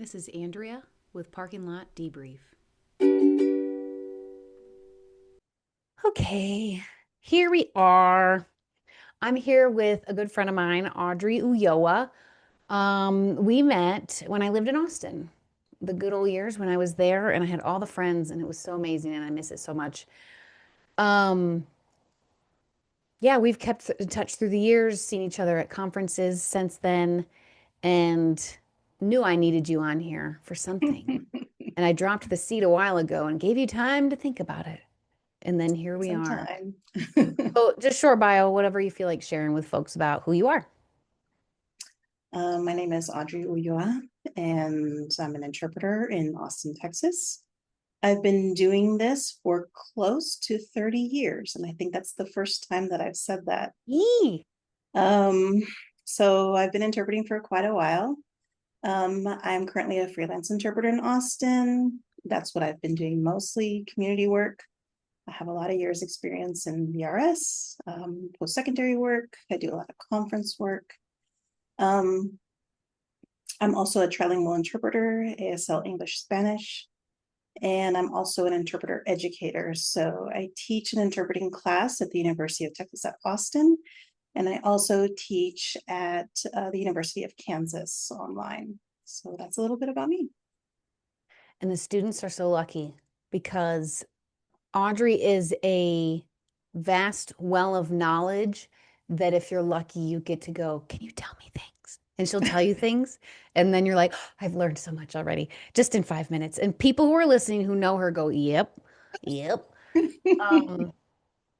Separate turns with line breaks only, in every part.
This is Andrea with Parking Lot Debrief. Okay, here we are. I'm here with a good friend of mine, Audrey Ulloa. We met when I lived in Austin, the good old years when I was there, and I had all the friends, and it was so amazing, and I miss it so much. Um, yeah, we've kept in touch through the years, seen each other at conferences since then, and knew I needed you on here for something. And I dropped the seed a while ago and gave you time to think about it. And then here we are.
Sometime.
So just short bio, whatever you feel like sharing with folks about who you are.
My name is Audrey Ulloa, and I'm an interpreter in Austin, Texas. I've been doing this for close to 30 years, and I think that's the first time that I've said that.
Yee.
Um, so I've been interpreting for quite a while. I'm currently a freelance interpreter in Austin. That's what I've been doing mostly, community work. I have a lot of years experience in VRS, post-secondary work. I do a lot of conference work. Um, I'm also a trilingual interpreter, ASL English Spanish, and I'm also an interpreter educator. So I teach an interpreting class at the University of Texas at Austin, and I also teach at the University of Kansas online. So that's a little bit about me.
And the students are so lucky because Audrey is a vast well of knowledge that if you're lucky, you get to go, can you tell me things? And she'll tell you things. And then you're like, "Oh, I've learned so much already just in 5 minutes." And people who are listening who know her go, yep, yep. Um,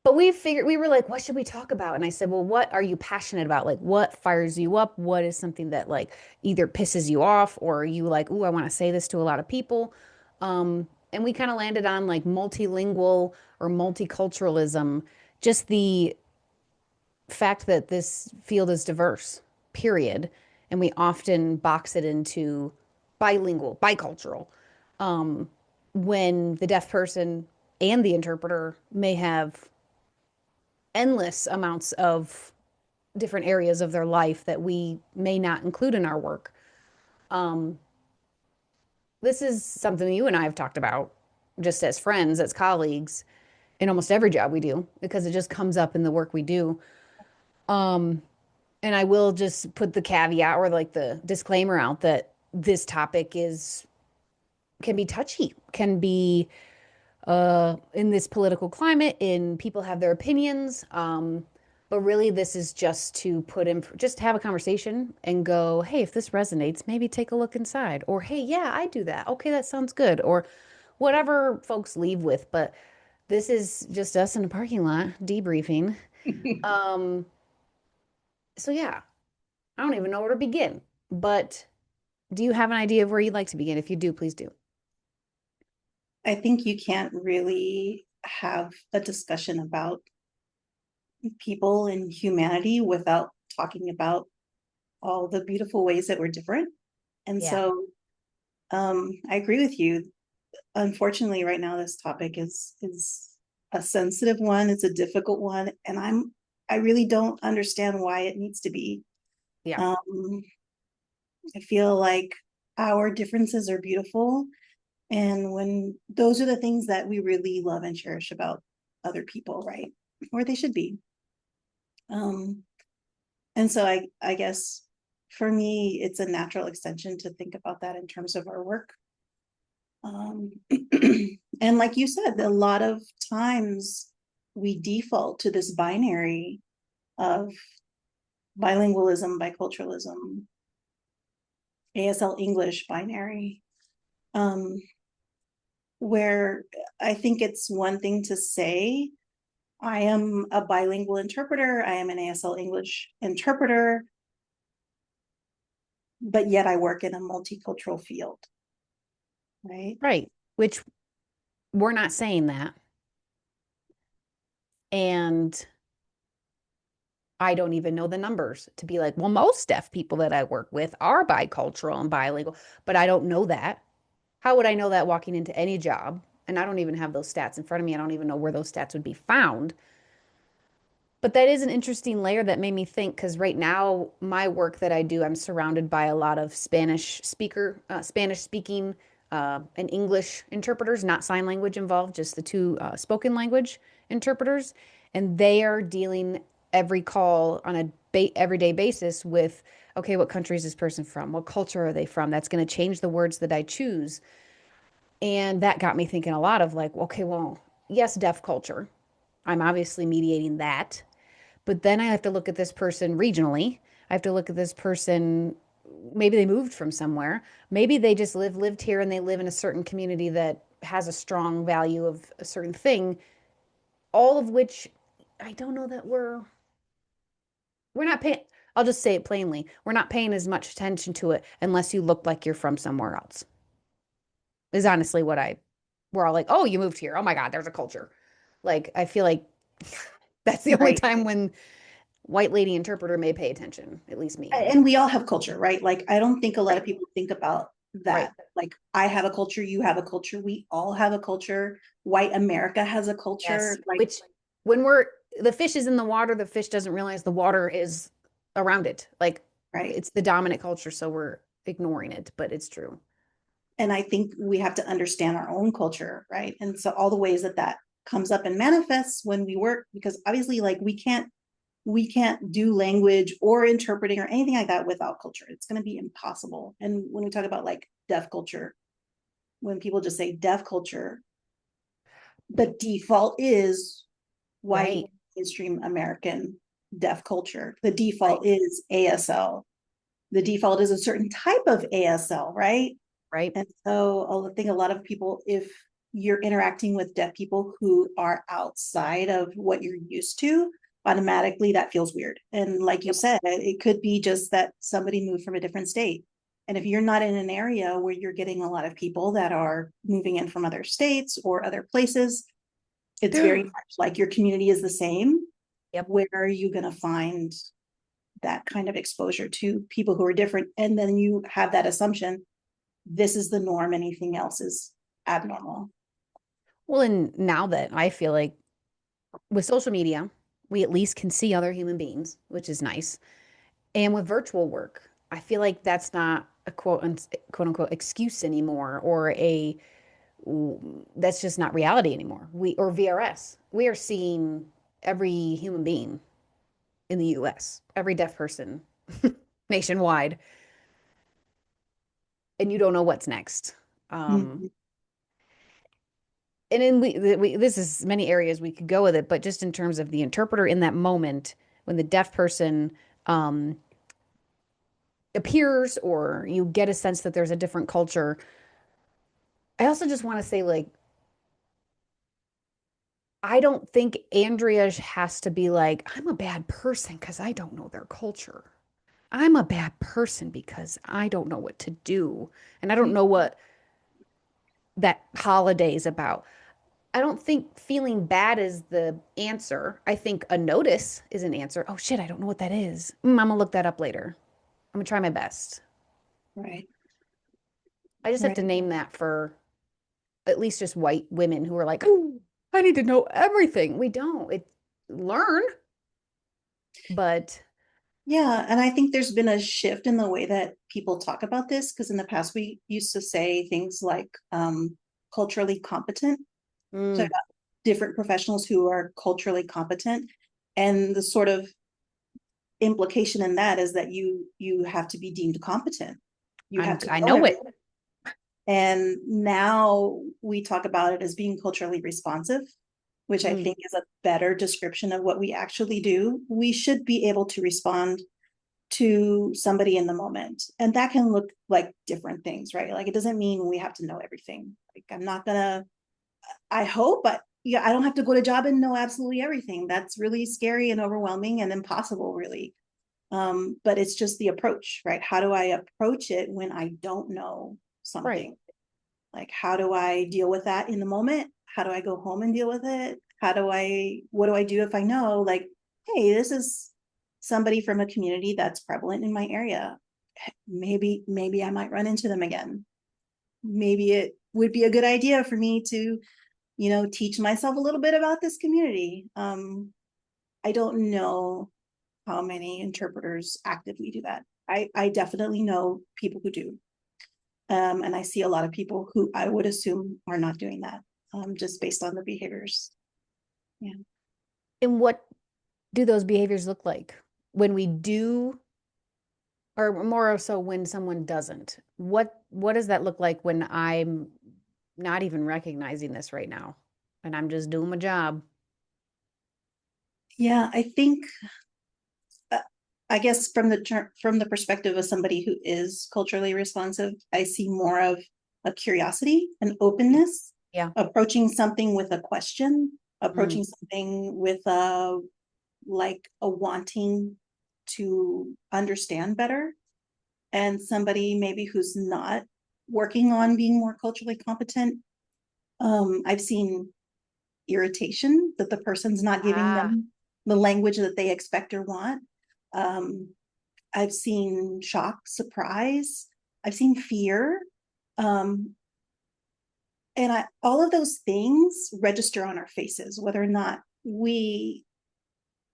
But we were like, what should we talk about? And I said, well, what are you passionate about? Like, what fires you up? What is something that like either pisses you off or you like, ooh, I want to say this to a lot of people. And we kind of landed on like multilingual or multiculturalism, just the fact that this field is diverse, period. And we often box it into bilingual, bicultural, um, when the deaf person and the interpreter may have endless amounts of different areas of their life that we may not include in our work. Um, this is something you and I have talked about just as friends, as colleagues, in almost every job we do, because it just comes up in the work we do. Um, and I will just put the caveat or like the disclaimer out that this topic is can be touchy, can be in this political climate, in people have their opinions. But really, this is just to put in, just have a conversation and go, hey, if this resonates, maybe take a look inside. Or, hey, yeah, I do that. Okay, that sounds good. Or whatever folks leave with. But this is just us in a parking lot debriefing. Um, so, yeah, I don't even know where to begin. But do you have an idea of where you'd like to begin? If you do, please do.
I think you can't really have a discussion about people and humanity without talking about all the beautiful ways that we're different. And
Yeah.
so I agree with you. Unfortunately, right now this topic is a sensitive one. It's a difficult one, and I really don't understand why it needs to be.
Yeah.
Um, I feel like our differences are beautiful, and when those are the things that we really love and cherish about other people, right? Or they should be. Um, and so I guess for me, it's a natural extension to think about that in terms of our work. Um, and like you said, a lot of times we default to this binary of bilingualism, biculturalism, ASL English binary, um, where I think it's one thing to say, I am a bilingual interpreter, I am an ASL English interpreter, but yet I work in a multicultural field, right?
Right. Which we're not saying that. And I don't even know the numbers to be like, well, most deaf people that I work with are bicultural and bilingual, but I don't know that. How would I know that walking into any job? And I don't even have those stats in front of me. I don't even know where those stats would be found. But that is an interesting layer that made me think because right now, my work that I do, I'm surrounded by a lot of Spanish speaking, and English interpreters, not sign language involved, just the two spoken language interpreters. And they are dealing every call on a everyday basis with, okay, what country is this person from? What culture are they from? That's going to change the words that I choose. And that got me thinking a lot of like, okay, well, yes, deaf culture. I'm obviously mediating that. But then I have to look at this person regionally. I have to look at this person. Maybe they moved from somewhere. Maybe they just lived here and they live in a certain community that has a strong value of a certain thing. All of which I don't know that we're not paying. I'll just say it plainly. We're not paying as much attention to it unless you look like you're from somewhere else. Is honestly what I we're all like, oh, you moved here. Oh my God, there's a culture. Like I feel like that's the only
Right.
time when white lady interpreter may pay attention, at least me.
And we all have culture, right? Like, I don't think a lot
Right.
of people think about
Right.
that. Like, I have a culture, you have a culture, we all have a culture. White America has a
Yes.
culture. Like,
Which when we're the fish is in the water, the fish doesn't realize the water is around it. Like
right.
it's the dominant culture, so we're ignoring it, but it's true.
And I think we have to understand our own culture, right? And so all the ways that that comes up and manifests when we work, because obviously, like, we can't do language or interpreting or anything like that without culture. It's going to be impossible. And when we talk about like deaf culture, when people just say deaf culture, the default is white
Right.
mainstream American deaf culture. The
Right.
default is ASL. The default is a certain type of ASL, right?
Right.
And so I think a lot of people, if you're interacting with deaf people who are outside of what you're used to, automatically that feels weird. And like you
Yep.
said, it could be just that somebody moved from a different state. And if you're not in an area where you're getting a lot of people that are moving in from other states or other places, it's very much like your community is the same.
Yep.
Where are you going to find that kind of exposure to people who are different? And then you have that assumption this is the norm, anything else is abnormal.
Well, and now that I feel like with social media, we at least can see other human beings, which is nice. And with virtual work, I feel like that's not a quote unquote excuse anymore or a that's just not reality anymore. We or VRS. We are seeing every human being in the US, every deaf person nationwide, and you don't know what's next. Um,
Mhm.
and then this is many areas we could go with it, but just in terms of the interpreter in that moment when the deaf person um, appears or you get a sense that there's a different culture. I also just want to say, like, I don't think Andrea has to be like, I'm a bad person because I don't know their culture. I'm a bad person because I don't know what to do. And I don't know what that holiday is about. I don't think feeling bad is the answer. I think a notice is an answer. Oh shit, I don't know what that is. I'm gonna look that up later. I'm gonna try my best.
Right,
I just have
right.
to name that for at least just white women who are like, oh, I need to know everything. We don't. It learn, but
Yeah, and I think there's been a shift in the way that people talk about this because in the past we used to say things like culturally competent, so
mm,
about different professionals who are culturally competent, and the sort of implication in that is that you have to be deemed competent. You have to
I
know
know it.
everything. And now we talk about it as being culturally responsive, which I
Mm,
think is a better description of what we actually do. We should be able to respond to somebody in the moment. And that can look like different things, right? Like it doesn't mean we have to know everything. Like I'm not gonna, I hope, but yeah, I don't have to go to job and know absolutely everything. That's really scary and overwhelming and impossible, really. But it's just the approach, right? How do I approach it when I don't know
right.
something? Like, how do I deal with that in the moment? How do I go home and deal with it? What do I do if I know, like, hey, this is somebody from a community that's prevalent in my area? Maybe I might run into them again. Maybe it would be a good idea for me to, teach myself a little bit about this community. I don't know how many interpreters actively do that. I definitely know people who do. And I see a lot of people who I would assume are not doing that, just based on the behaviors. Yeah.
And what do those behaviors look like when we do, or more so when someone doesn't? What does that look like when I'm not even recognizing this right now and I'm just doing my job?
Yeah, I think uh, I guess from the perspective of somebody who is culturally responsive, I see more of a curiosity, an openness,
Yeah.
approaching something with a question,
Mm.
approaching something with a like a wanting to understand better, and somebody maybe who's not working on being more culturally competent. I've seen irritation that the person's not giving
Ah,
them the language that they expect or want. Um, I've seen shock, surprise. I've seen fear. Um, and all of those things register on our faces, whether or not we,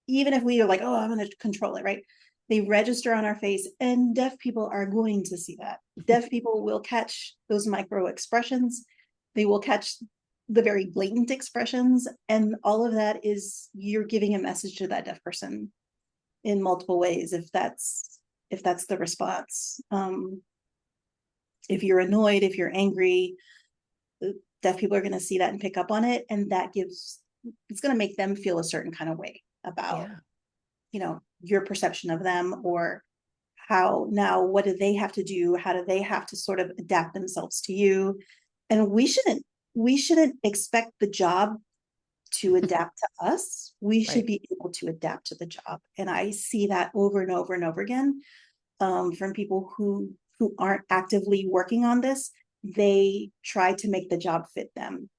even if we are like, oh, I'm going to control it, right? They register on our face, and deaf people are going to see that. Deaf people will catch those micro expressions. They will catch the very blatant expressions. And all of that is you're giving a message to that deaf person in multiple ways if that's the response. If you're annoyed, if you're angry, deaf people are going to see that and pick up on it, and that gives it's going to make them feel a certain kind of way about
yeah.
your perception of them, or how now what do they have to do, how do they have to sort of adapt themselves to you. And we shouldn't expect the job to adapt to us. We should
Right.
be able to adapt to the job, and I see that over and over and over again, from people who aren't actively working on this. They try to make the job fit them,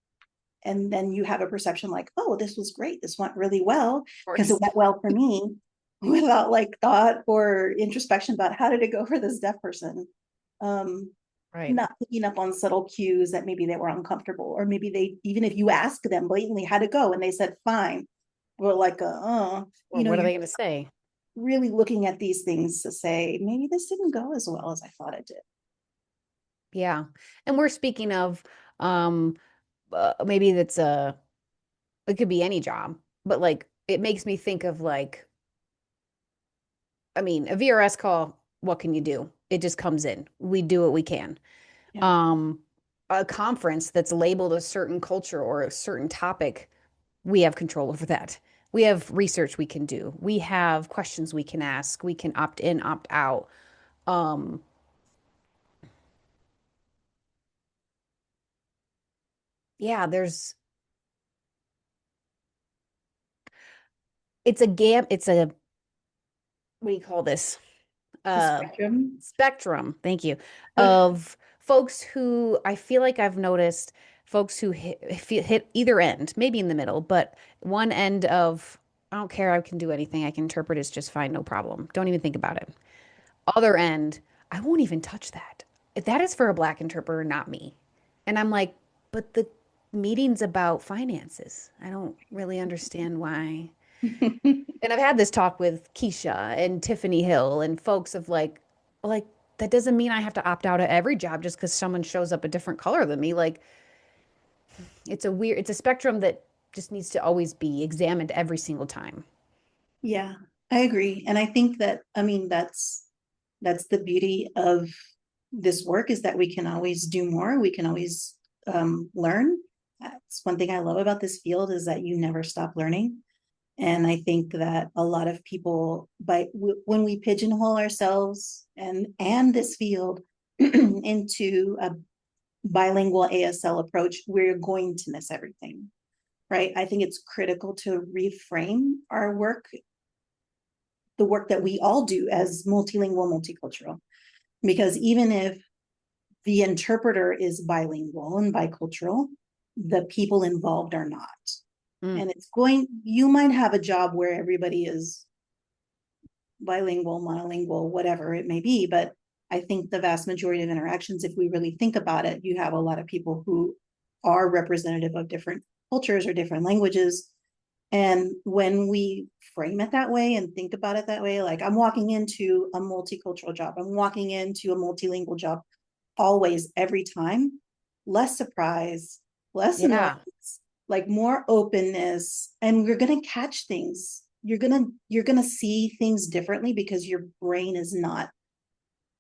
and then you have a perception like, oh, this was great, this went really well
Of
because it
course.
went well for me, without like thought or introspection about how did it go for this deaf person. um
Right.
Not picking up on subtle cues that maybe they were uncomfortable, or maybe they, even if you ask them blatantly how'd it go and they said fine, we're like
Or what are
you're
they going to say?
really looking at these things to say maybe this didn't go as well as I thought it did.
Yeah. And we're speaking of um maybe that's a it could be any job, but like it makes me think of like I mean, a VRS call, what can you do? It just comes in. We do what we can.
Yeah.
Um a conference that's labeled a certain culture or a certain topic, we have control over that. We have research we can do. We have questions we can ask. We can opt in, opt out. Um yeah, there's it's a gap, it's a what do you call this?
A
uh
spectrum.
Spectrum, thank you, of folks who I feel like I've noticed folks who hit either end, maybe in the middle, but one end of I don't care, I can do anything, I can interpret it's just fine, no problem. Don't even think about it. Other end, I won't even touch that. That is for a black interpreter, not me. And I'm like, but the meeting's about finances. I don't really understand why. And I've had this talk with Keisha and Tiffany Hill and folks of like that doesn't mean I have to opt out of every job just because someone shows up a different color than me. Like it's a spectrum that just needs to always be examined every single time.
Yeah, I agree. And I think that, I mean, that's the beauty of this work, is that we can always do more. We can always learn. That's one thing I love about this field, is that you never stop learning. And I think that a lot of people, when we pigeonhole ourselves and this field into a bilingual ASL approach, we're going to miss everything, right? I think it's critical to reframe our work, the work that we all do as multilingual, multicultural. Because even if the interpreter is bilingual and bicultural, the people involved are not.
Mm,
And you might have a job where everybody is bilingual, monolingual, whatever it may be, but I think the vast majority of interactions, if we really think about it, you have a lot of people who are representative of different cultures or different languages. And when we frame it that way and think about it that way, like I'm walking into a multicultural job, I'm walking into a multilingual job, always, every time, less surprise, less annoyance,
Yeah.
like more openness, and you're gonna catch things. You're gonna see things differently because your brain is not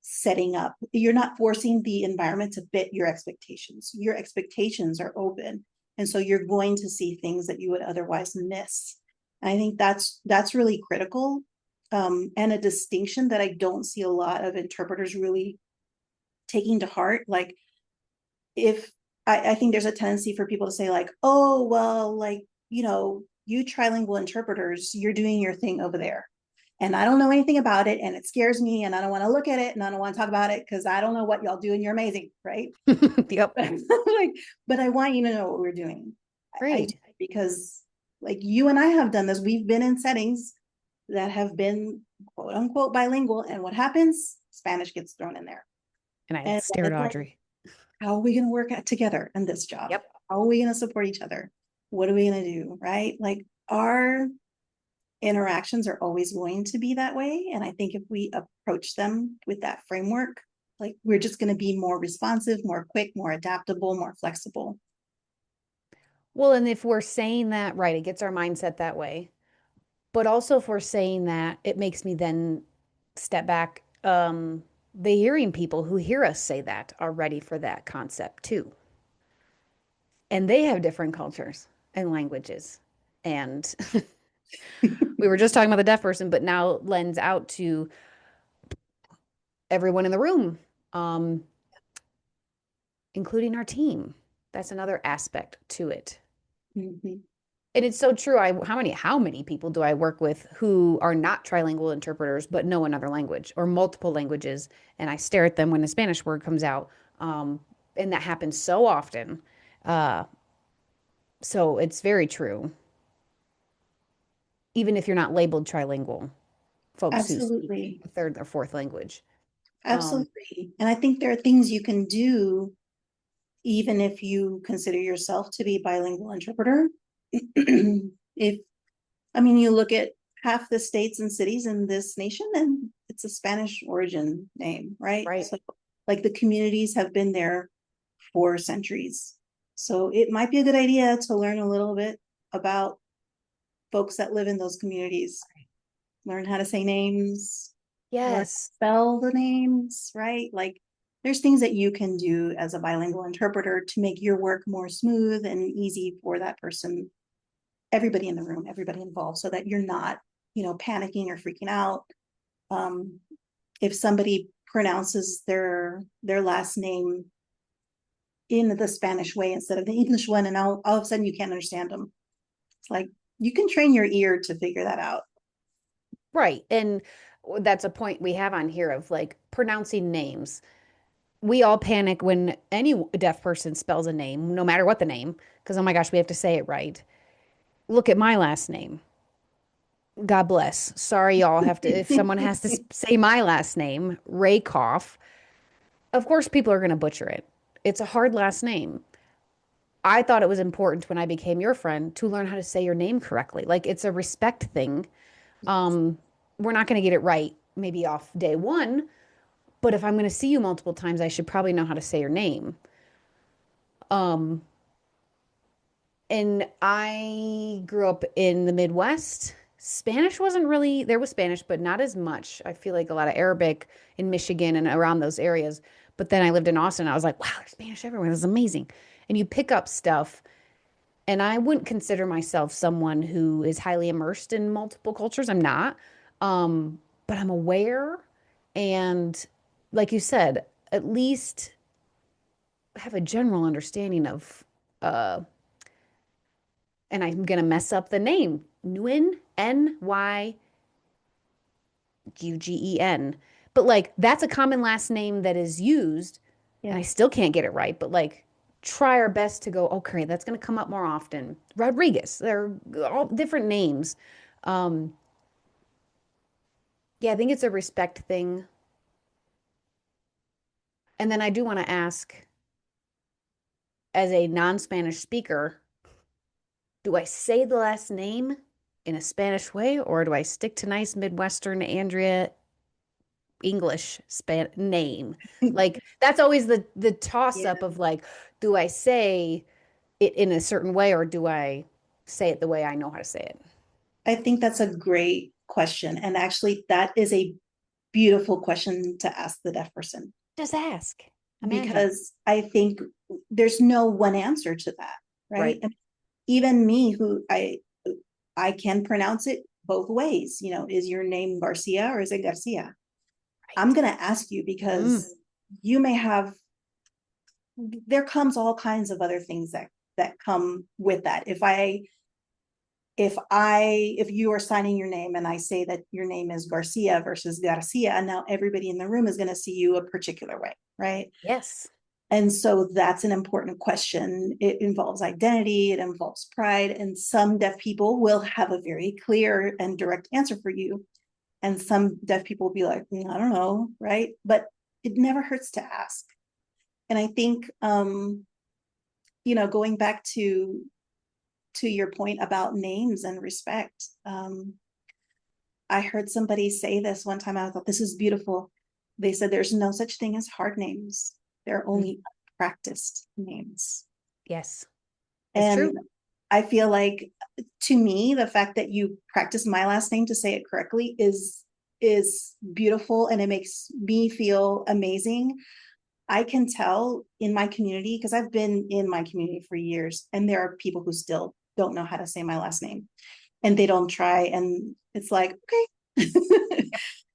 setting up. You're not forcing the environment to fit your expectations. Your expectations are open. And so you're going to see things that you would otherwise miss. And I think that's really critical. And a distinction that I don't see a lot of interpreters really taking to heart. Like if I think there's a tendency for people to say, like, oh, well, like, you trilingual interpreters, you're doing your thing over there and I don't know anything about it and it scares me and I don't want to look at it and I don't want to talk about it because I don't know what y'all do and you're amazing, right?
Yep.
Like, but I want you to know what we're doing. I
Right.
do, because like you and I have done this. We've been in settings that have been quote unquote bilingual, and what happens? Spanish gets thrown in there.
And I
And then
stared
it's
at
like,
Audrey.
how are we going to work together in this job?
Yep.
How are we going to support each other? What are we going to do? Right? Like our interactions are always going to be that way. And I think if we approach them with that framework, like we're just going to be more responsive, more quick, more adaptable, more flexible.
Well, and if we're saying that, right, it gets our mindset that way. But also, if we're saying that, it makes me then step back. The hearing people who hear us say that are ready for that concept too. And they have different cultures and languages. And we were just talking about the deaf person, but now lends out to everyone in the room, um, including our team. That's another aspect to it.
Mhm.
And it's so true. How many people do I work with who are not trilingual interpreters but know another language or multiple languages, and I stare at them when a Spanish word comes out, and that happens so often. Uh, so it's very true. Even if you're not labeled trilingual, folks who speak
Absolutely.
a third or fourth language. Um,
Absolutely. And I think there are things you can do even if you consider yourself to be a bilingual interpreter. If I mean, you look at half the states and cities in this nation, and it's a Spanish origin name, right?
right.
So, like the communities have been there for centuries. So, it might be a good idea to learn a little bit about folks that live in those communities, learn how to say names, learn to
Yes.
spell the names, right? Like, there's things that you can do as a bilingual interpreter to make your work more smooth and easy for that person, everybody in the room, everybody involved, so that you're not, panicking or freaking out. Um, if somebody pronounces their last name in the Spanish way instead of the English one, and all of a sudden you can't understand them, it's like you can train your ear to figure that out.
Right. And that's a point we have on here of like pronouncing names. We all panic when any deaf person spells a name, no matter what the name, because oh my gosh, we have to say it right. Look at my last name. God bless. Sorry, y'all have to, if someone has to say my last name, Rakoff, of course people are going to butcher it. It's a hard last name. I thought it was important when I became your friend to learn how to say your name correctly. Like it's a respect thing. Um, we're not going to get it right maybe off day one, but if I'm going to see you multiple times, I should probably know how to say your name. Um, and I grew up in the Midwest. Spanish wasn't really, there was Spanish, but not as much. I feel like a lot of Arabic in Michigan and around those areas. But then I lived in Austin. And I was like, wow, there's Spanish everywhere. This is amazing. And you pick up stuff. And I wouldn't consider myself someone who is highly immersed in multiple cultures. I'm not. But I'm aware. And like you said, at least have a general understanding of uh, and I'm gonna mess up the name. Nguyen, Nyugen. But like that's a common last name that is used, and I
Yes.
still can't get it right. But like try our best to go, okay, that's gonna come up more often. Rodriguez, they're all different names. Um, yeah, I think it's a respect thing. And then I do want to ask, as a non-Spanish speaker, do I say the last name? in a Spanish way, or do I stick to nice Midwestern Andrea English name? Like that's always the toss
Yeah.
up of like, do I say it in a certain way or do I say it the way I know how to say it?
I think that's a great question. And actually, that is a beautiful question to ask the deaf person
Just ask. Imagine.
because I think there's no one answer to that, right?
Right.
And even me, who I can pronounce it both ways. Is your name Garcia or is it Garcia? I'm
Right.
gonna ask you
Mm.
because you may have. There comes all kinds of other things that come with that. If you are signing your name and I say that your name is Garcia versus Garcia, and now everybody in the room is going to see you a particular way, right?
Yes.
And so that's an important question. It involves identity, it involves pride, and some deaf people will have a very clear and direct answer for you. And some deaf people will be like, I don't know, right? But it never hurts to ask. And I think, going back to your point about names and respect, I heard somebody say this one time. I thought this is beautiful. They said there's no such thing as hard names. There are
Mm.
only practiced names.
Yes. It's true.
And I feel like to me, the fact that you practice my last name to say it correctly is beautiful and it makes me feel amazing. I can tell in my community because I've been in my community for years, and there are people who still don't know how to say my last name and they don't try. And it's like, okay,
Yep.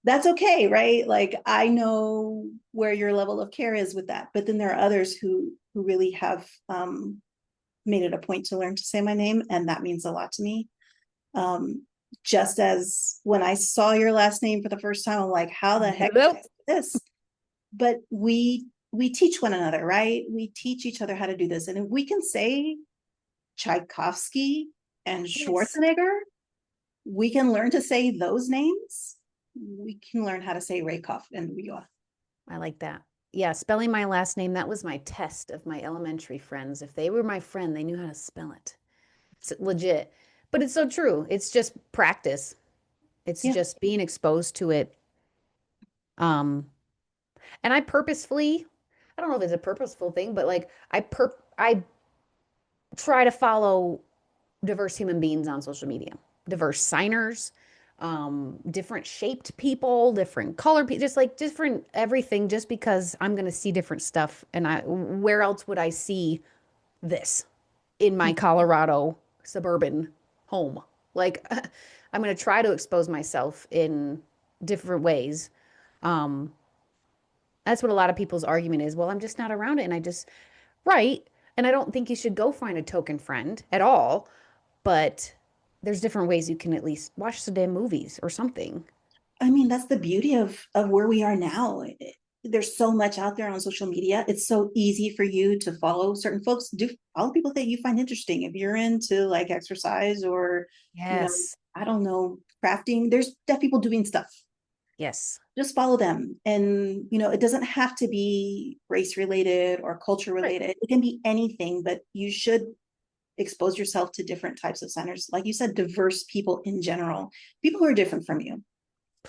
that's okay, right? Like I know where your level of care is with that. But then there are others who really have made it a point to learn to say my name, and that means a lot to me. Um, just as when I saw your last name for the first time, I'm like, how the heck
Hello.
is this? But we teach one another, right? We teach each other how to do this. And if we can say Tchaikovsky and
Yes.
Schwarzenegger, we can learn to say those names. We can learn how to say Rakoff and Ulloa.
I like that. Yeah, spelling my last name, that was my test of my elementary friends. If they were my friend, they knew how to spell it. It's legit. But it's so true. It's just practice. It's
Yeah.
just being exposed to it. Um, and I purposefully, I don't know if it's a purposeful thing, but like I try to follow diverse human beings on social media, diverse signers, different shaped people, different color people, just like different everything, just because I'm going to see different stuff. And where else would I see this in my Colorado suburban home? Like, I'm going to try to expose myself in different ways. Um, that's what a lot of people's argument is. Well, I'm just not around it. And I just, right. And I don't think you should go find a token friend at all, but there's different ways you can at least watch some damn movies or something.
I mean, that's the beauty of where we are now. There's so much out there on social media. It's so easy for you to follow certain folks. Do follow people that you find interesting. If you're into like exercise or, you know,
Yes.
I don't know, crafting, there's deaf people doing stuff.
Yes.
Just follow them. And, it doesn't have to be race related or culture
Right.
related. It can be anything, but you should expose yourself to different types of centers. Like you said, diverse people in general, people who are different from you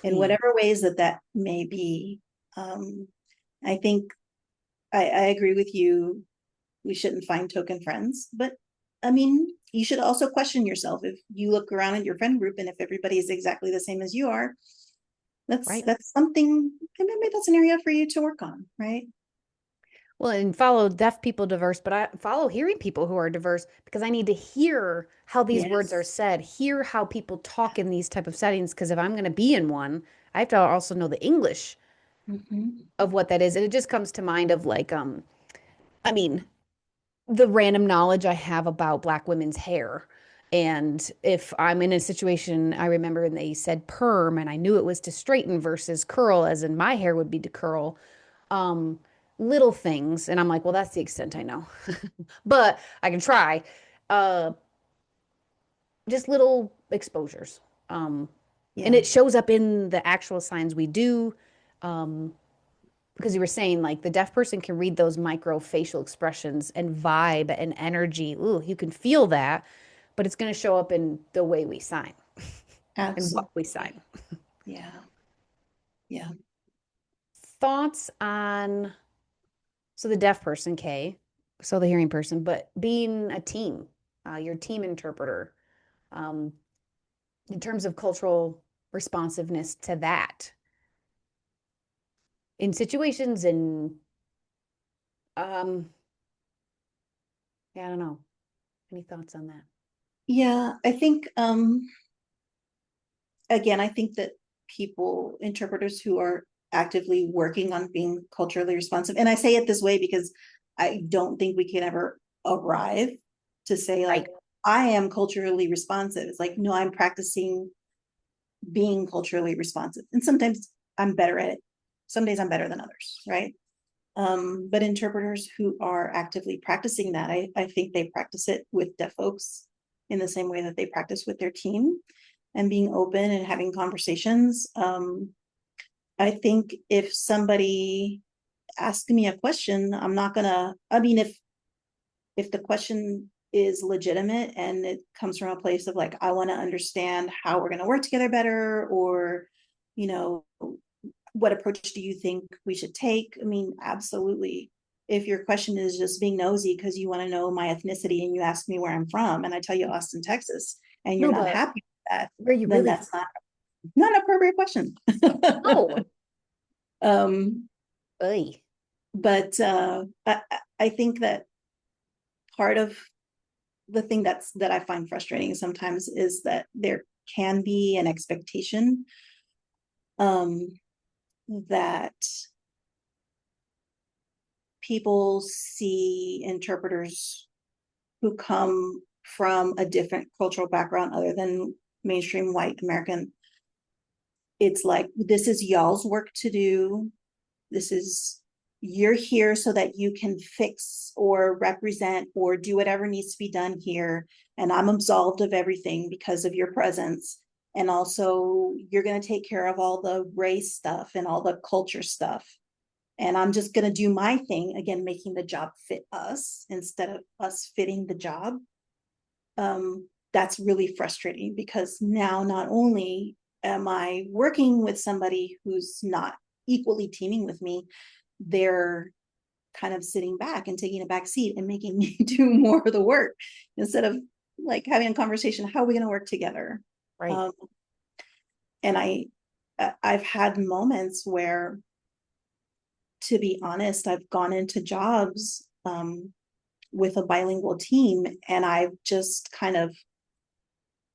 in
Please.
whatever ways that may be. Um, I think I agree with you. We shouldn't find token friends, but I mean, you should also question yourself if you look around at your friend group and if everybody is exactly the same as you are. That's
Right.
that's something. Maybe that's an area for you to work on, right?
Well, and follow deaf people diverse, but I follow hearing people who are diverse because I need to hear how these words are
Yes.
said, hear how people talk in these type of settings. Because if I'm going to be in one, I have to also know the English
Mm-hmm.
of what that is. And it just comes to mind of like, I mean, the random knowledge I have about Black women's hair. And if I'm in a situation, I remember when they said perm and I knew it was to straighten versus curl, as in my hair would be to curl. Um, Little things. And I'm like, well, that's the extent I know, but I can try. Uh, just little exposures. Um, and
Yeah.
it shows up in the actual signs we do. Um, because you were saying like the deaf person can read those micro facial expressions and vibe and energy. Ooh, you can feel that, but it's going to show up in the way we sign. and what we
Absolutely.
sign.
Yeah. Yeah.
Thoughts on, so the deaf person, Kay, so the hearing person, but being a team, your team interpreter, um, in terms of cultural responsiveness to that in situations and um, yeah, I don't know. Any thoughts on that?
Yeah. I think again, I think that people, interpreters who are actively working on being culturally responsive, and I say it this way because I don't think we can ever arrive to say,
Right.
like, I am culturally responsive. It's like, no, I'm practicing being culturally responsive. And sometimes I'm better at it. Some days I'm better than others, right? But interpreters who are actively practicing that, I think they practice it with deaf folks in the same way that they practice with their team and being open and having conversations. I think if somebody asks me a question, I'm not gonna, I mean, if the question is legitimate and it comes from a place of like, I want to understand how we're gonna work together better, or, you know, what approach do you think we should take? I mean, absolutely. If your question is just being nosy because you want to know my ethnicity and you ask me where I'm from and I tell you Austin, Texas, and you're
No,
not
but
happy with that,
where you
then
really
that's not an appropriate question.
no.
um,
Oy.
but I think that part of the thing that I find frustrating sometimes is that there can be an expectation um, that people see interpreters who come from a different cultural background other than mainstream white American. It's like, this is y'all's work to do. This is, you're here so that you can fix or represent or do whatever needs to be done here. And I'm absolved of everything because of your presence. And also, you're going to take care of all the race stuff and all the culture stuff. And I'm just going to do my thing, again, making the job fit us instead of us fitting the job. That's really frustrating because now not only am I working with somebody who's not equally teaming with me, they're kind of sitting back and taking a back seat and making me do more of the work instead of like having a conversation. How are we going to work together?
Right.
Um, and I've had moments where, to be honest, I've gone into jobs with a bilingual team and I've just kind of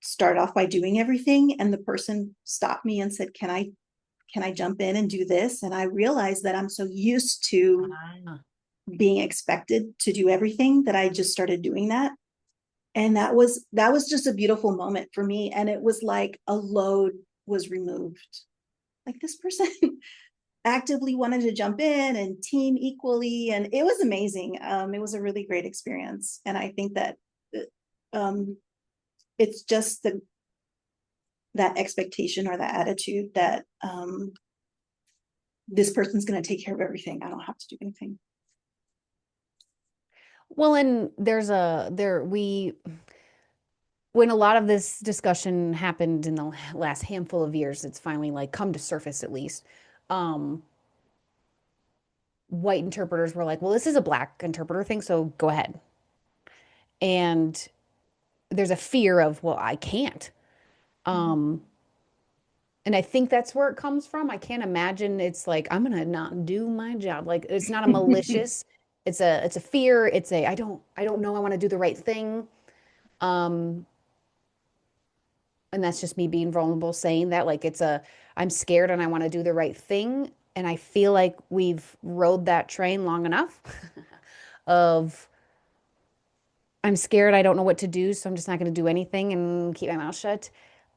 start off by doing everything, and the person stopped me and said, can I jump in and do this? And I realized that I'm so used to
Ah.
being expected to do everything that I just started doing that. And that was just a beautiful moment for me, and it was like a load was removed. Like, this person actively wanted to jump in and team equally, and it was amazing. It was a really great experience, and I think that um, it's just that expectation or that attitude that this person's going to take care of everything. I don't have to do anything.
Well, and there's a there we when a lot of this discussion happened in the last handful of years, it's finally like come to surface at least. Um, White interpreters were like, well, this is a black interpreter thing, so go ahead. And there's a fear of, well, I can't. Um, and I think that's where it comes from. I can't imagine it's like I'm gonna not do my job. Like it's not a malicious, it's a fear. It's a I don't know I want to do the right thing. Um, and that's just me being vulnerable saying that like it's a I'm scared and I want to do the right thing. And I feel like we've rode that train long enough of I'm scared. I don't know what to do, so I'm just not going to do anything and keep my mouth shut.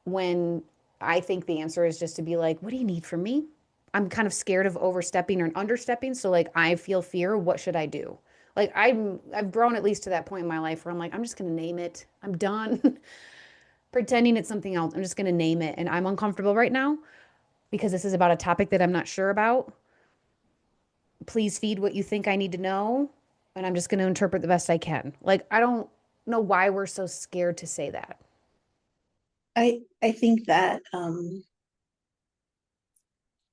When I think the answer is just to be like, what do you need from me? I'm kind of scared of overstepping or understepping. So like I feel fear. What should I do? Like I've grown at least to that point in my life where I'm like, I'm just going to name it. I'm done pretending it's something else. I'm just going to name it. And I'm uncomfortable right now because this is about a topic that I'm not sure about. Please feed what you think I need to know. And I'm just going to interpret the best I can. Like, I don't know why we're so scared to say that.
I think that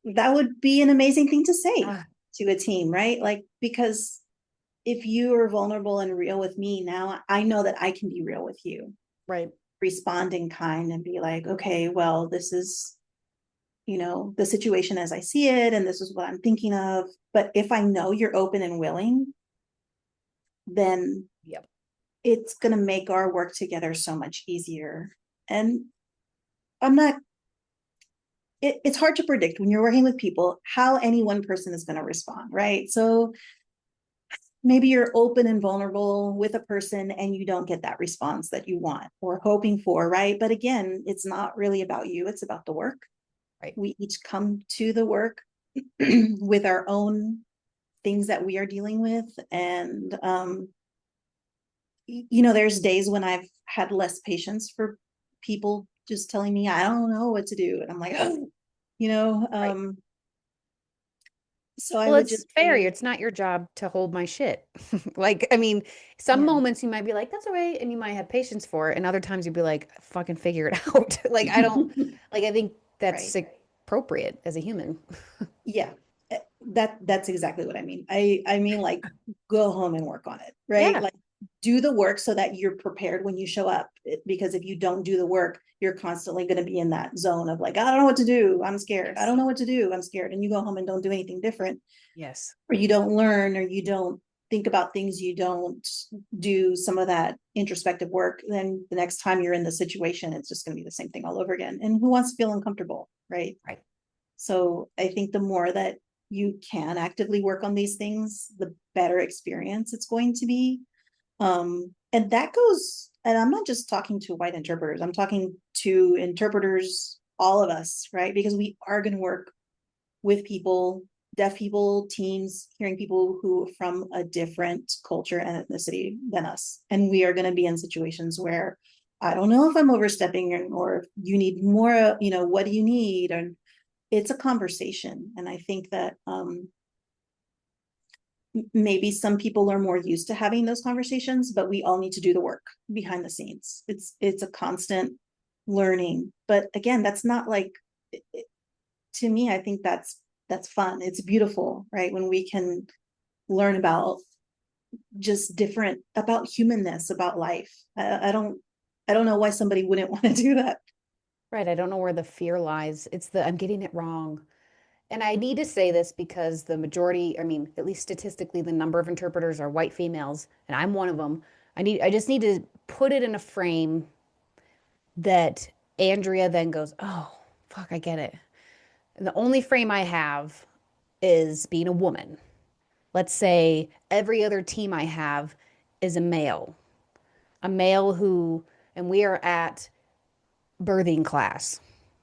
that would be an amazing thing to say
Ah,
to a team, right? Like, because if you are vulnerable and real with me now, I know that I can be real with you,
right,
respond in kind and be like, okay, well, this is, the situation as I see it, and this is what I'm thinking of. But if I know you're open and willing, then
yep,
it's going to make our work together so much easier. And I'm not, it's hard to predict when you're working with people how any one person is going to respond, right? So maybe you're open and vulnerable with a person and you don't get that response that you want or hoping for, right? But again, it's not really about you, it's about the work.
right.
We each come to the work with our own things that we are dealing with. And, there's days when I've had less patience for people just telling me, I don't know what to do. And I'm like, oh, you know,
Right.
um, so I
Well,
would
it's
just
fair.
say,
It's not your job to hold my shit. Like, I mean, some
yeah.
moments you might be like, that's all right, and you might have patience for it, and other times you'd be like, fucking figure it out. Like, I don't, like, I think that's
Right.
appropriate as a human.
Yeah. That's exactly what I mean. I mean, like, go home and work on it, right?
Yeah.
Like, do the work so that you're prepared when you show up. Because if you don't do the work, you're constantly going to be in that zone of like, I don't know what to do, I'm scared, I
Yes.
don't know what to do, I'm scared, and you go home and don't do anything different,
Yes.
or you don't learn, or you don't think about things, you don't do some of that introspective work. Then the next time you're in the situation, it's just going to be the same thing all over again. And who wants to feel uncomfortable, right?
Right.
So I think the more that you can actively work on these things, the better experience it's going to be. And that goes, and I'm not just talking to white interpreters, I'm talking to interpreters, all of us, right? Because we are going to work with people, deaf people, teens, hearing people who from a different culture and ethnicity than us. And we are going to be in situations where I don't know if I'm overstepping, or if you need more, what do you need? And it's a conversation. And I think that maybe some people are more used to having those conversations, but we all need to do the work behind the scenes. It's a constant learning. But again, that's not like, to me, I think that's fun. It's beautiful, right? When we can learn about just different, about humanness, about life. I don't know why somebody wouldn't want to do that.
Right. I don't know where the fear lies. It's the I'm getting it wrong. And I need to say this because the majority, I mean, at least statistically, the number of interpreters are white females, and I'm one of them. I just need to put it in a frame that Andrea then goes, oh, fuck, I get it. And the only frame I have is being a woman. Let's say every other team I have is a male who, and we are at birthing class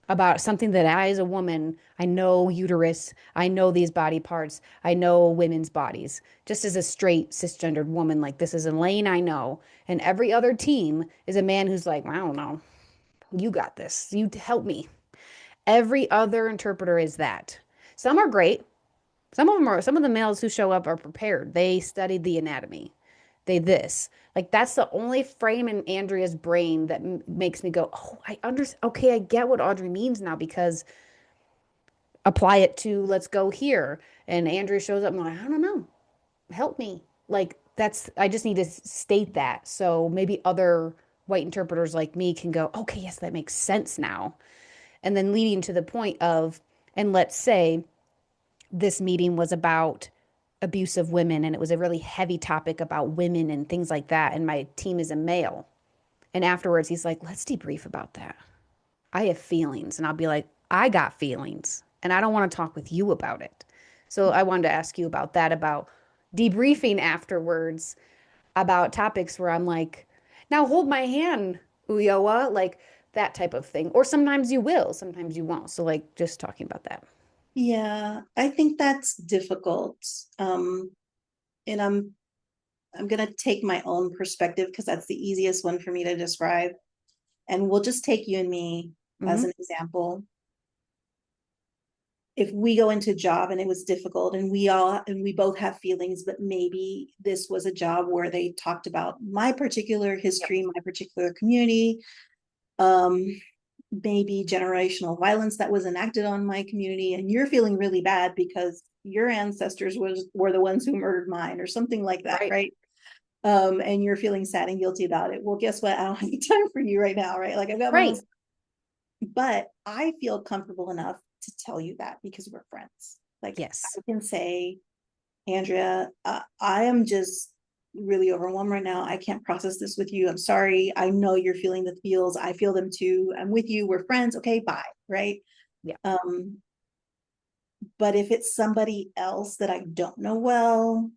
about something that I, as a woman, I know uterus, I know these body parts, I know women's bodies. Just as a straight cisgendered woman, like this is a lane I know. And every other team is a man who's like, I don't know, you got this, you help me. Every other interpreter is that. Some are great. Some of the males who show up are prepared. They studied the anatomy. They this. Like that's the only frame in Andrea's brain that makes me go, "Oh, I understand. Okay, I get what Audrey means now because apply it to let's go here." And Andrea shows up and I'm like, "I don't know. Help me." Like that's I just need to state that so maybe other white interpreters like me can go, "Okay, yes, that makes sense now." And then leading to the point of and let's say this meeting was about abuse of women and it was a really heavy topic about women and things like that and my team is a male and afterwards he's like let's debrief about that. I have feelings and I'll be like I got feelings and I don't want to talk with you about it. So I wanted to ask you about that, about debriefing afterwards about topics where I'm like now hold my hand, Ulloa, like that type of thing, or sometimes you will, sometimes you won't, so like just talking about that.
Yeah, I think that's difficult. And I'm gonna take my own perspective because that's the easiest one for me to describe. And we'll just take you and me as
Mm-hmm.
an example. If we go into a job and it was difficult and we both have feelings, but maybe this was a job where they talked about my particular
Yep.
history, my particular community. Um, maybe generational violence that was enacted on my community, and you're feeling really bad because your ancestors were the ones who murdered mine or something like that,
Right.
right? And you're feeling sad and guilty about it. Well, guess what? I don't have any time for you right now, right? Like I've got my own,
Right.
but I feel comfortable enough to tell you that because we're friends. Like
Yes.
I can say, Andrea, I am just really overwhelmed right now. I can't process this with you. I'm sorry. I know you're feeling the feels. I feel them too. I'm with you. We're friends. Okay, bye. Right.
Yeah.
Um, but if it's somebody else that I don't know well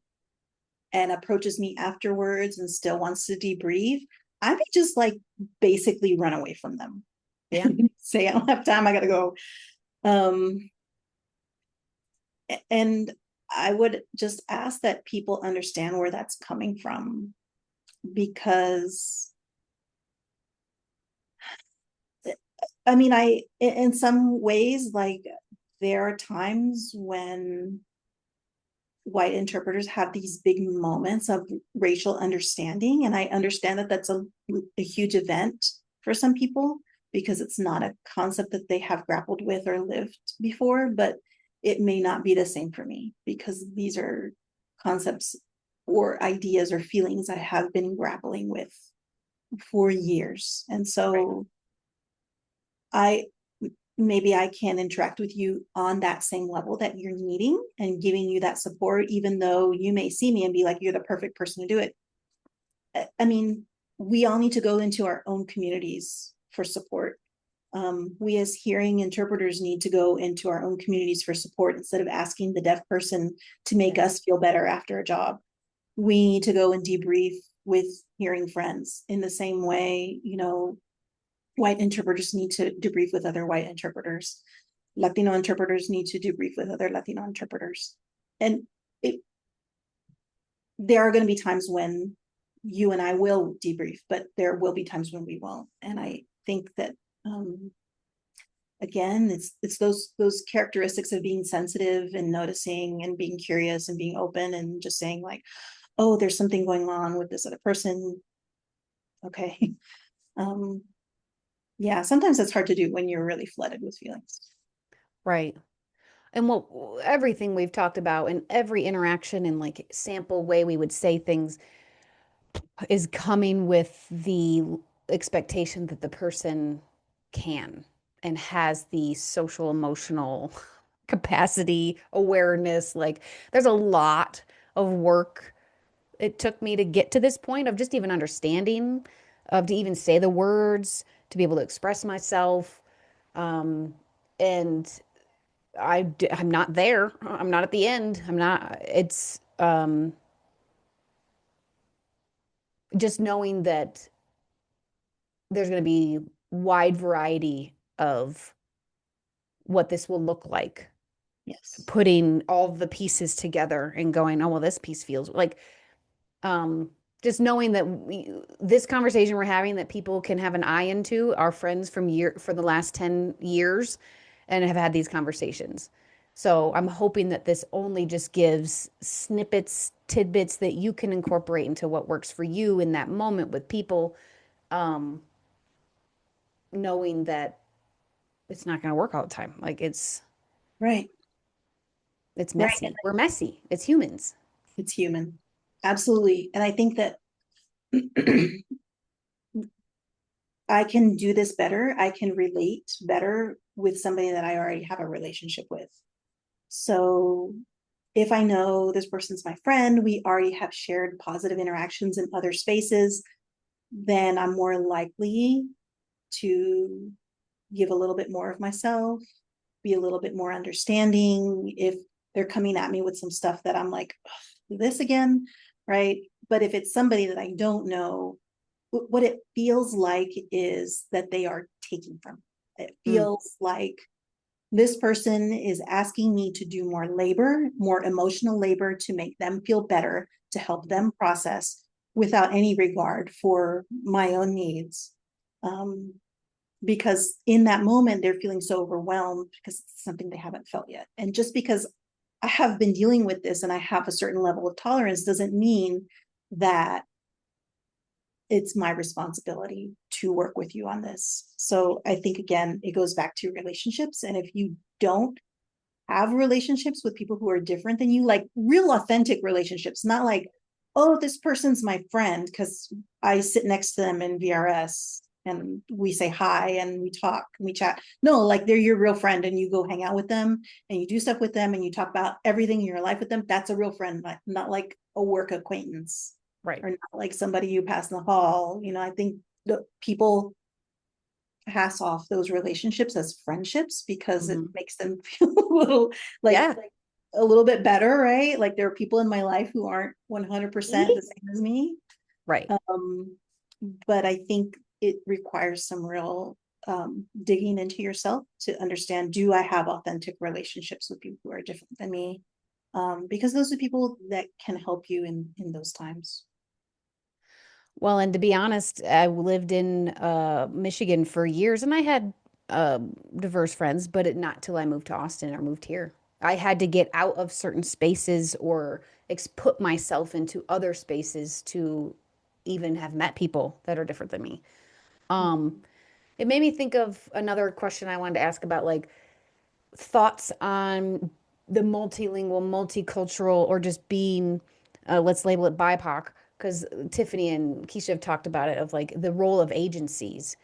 and approaches me afterwards and still wants to debrief, I may just like basically run away from them.
Yeah.
Say, I don't have time. I got to go. Um, and I would just ask that people understand where that's coming from, because I mean, in some ways, like there are times when white interpreters have these big moments of racial understanding. And I understand that that's a huge event for some people because it's not a concept that they have grappled with or lived before, but it may not be the same for me because these are concepts or ideas or feelings I have been grappling with for years. And
Right.
so I maybe I can interact with you on that same level that you're needing and giving you that support, even though you may see me and be like, you're the perfect person to do it. I mean, we all need to go into our own communities for support. We as hearing interpreters need to go into our own communities for support instead of asking the deaf person to make
Yes.
us feel better after a job. We need to go and debrief with hearing friends in the same way, white interpreters need to debrief with other white interpreters. Latino interpreters need to debrief with other Latino interpreters. And it, there are going to be times when you and I will debrief, but there will be times when we won't. And I think that again, it's those characteristics of being sensitive and noticing and being curious and being open and just saying like, oh, there's something going on with this other person. Okay. Um, yeah, sometimes it's hard to do when you're really flooded with feelings.
Right. And what everything we've talked about and every interaction and like sample way we would say things is coming with the expectation that the person can and has the social emotional capacity, awareness. Like there's a lot of work it took me to get to this point of just even understanding, of to even say the words, to be able to express myself. Um, and I'm not there. I'm not at the end. I'm not, it's just knowing that there's going to be wide variety of what this will look like,
Yes.
putting all the pieces together and going, oh, well, this piece feels like, um, just knowing that this conversation we're having that people can have an eye into our friends from year for the last 10 years and have had these conversations. So I'm hoping that this only just gives snippets, tidbits that you can incorporate into what works for you in that moment with people, um, knowing that it's not going to work all the time. Like
Right.
it's
Right.
messy. We're messy. It's humans.
It's human. Absolutely. And I think that I can do this better. I can relate better with somebody that I already have a relationship with. So if I know this person's my friend, we already have shared positive interactions in other spaces, then I'm more likely to give a little bit more of myself, be a little bit more understanding if they're coming at me with some stuff that I'm like, this again, right? But if it's somebody that I don't know, what it feels like is that they are taking from. It
Mm,
feels like this person is asking me to do more labor, more emotional labor to make them feel better, to help
mhm.
them process without any regard for my own needs. Um, because in that moment, they're feeling so overwhelmed because it's something they haven't felt yet. And just because I have been dealing with this and I have a certain level of tolerance doesn't mean that it's my responsibility to work with you on this. So I think, again, it goes back to relationships. And if you don't have relationships with people who are different than you, like real authentic relationships, not like, oh, this person's my friend because I sit next to them in VRS and we say hi and we talk and we chat. No, like they're your real friend and you go hang out with them and you do stuff with them and you talk about everything in your life with them. That's a real friend, not like a work acquaintance
Right.
or not like somebody you pass in the hall. I think the people pass off those relationships as friendships because it
Hmm.
makes them feel a little
Yeah.
like a little bit better, right? Like there are people in my life who aren't 100% the same as me.
Right.
Um, but I think it requires some real digging into yourself to understand, do I have authentic relationships with people who are different than me? Because those are people that can help you in those times.
Well, and to be honest, I lived in Michigan for years and I had diverse friends, but not till I moved to Austin or moved here. I had to get out of certain spaces or put myself into other spaces to even have met people that are different than me. Um, it made me think of another question I wanted to ask about like thoughts on the multilingual, multicultural, or just being, let's label it BIPOC, because Tiffany and Keisha have talked about it of like the role of agencies,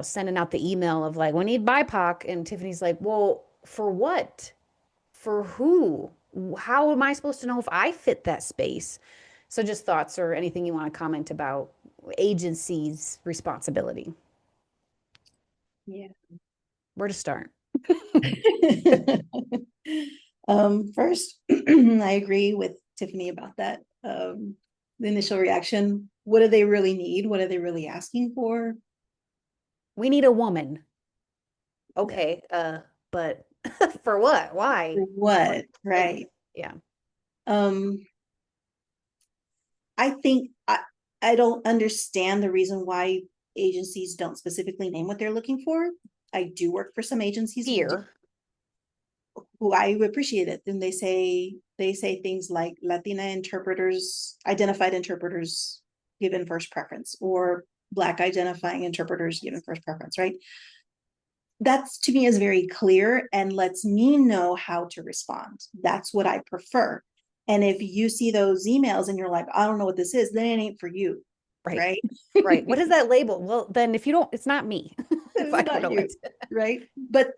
sending out the email of like, we need BIPOC. And Tiffany's like, well, for what? For who? How am I supposed to know if I fit that space? So just thoughts or anything you want to comment about agencies' responsibility.
Yeah.
Where to start?
First, I agree with Tiffany about that. The initial reaction, what do they really need? What are they really asking for?
We need a woman.
Yeah.
Okay, but for what? Why? Like,
What?
like,
Right.
yeah,
Um, I think I don't understand the reason why agencies don't specifically name what they're looking for. I do work for some agencies
fear.
who I appreciate it. And they say things like Latina interpreters, identified interpreters given first preference, or Black identifying interpreters given first preference, right? That's to me is very clear and lets me know how to respond. That's what I prefer. And if you see those emails and you're like, I don't know what this is, then it ain't for you,
Right,
right?
right. What is that label? Well, then if you don't, it's not me if I
It's
don't
not
know
you,
it.
right? But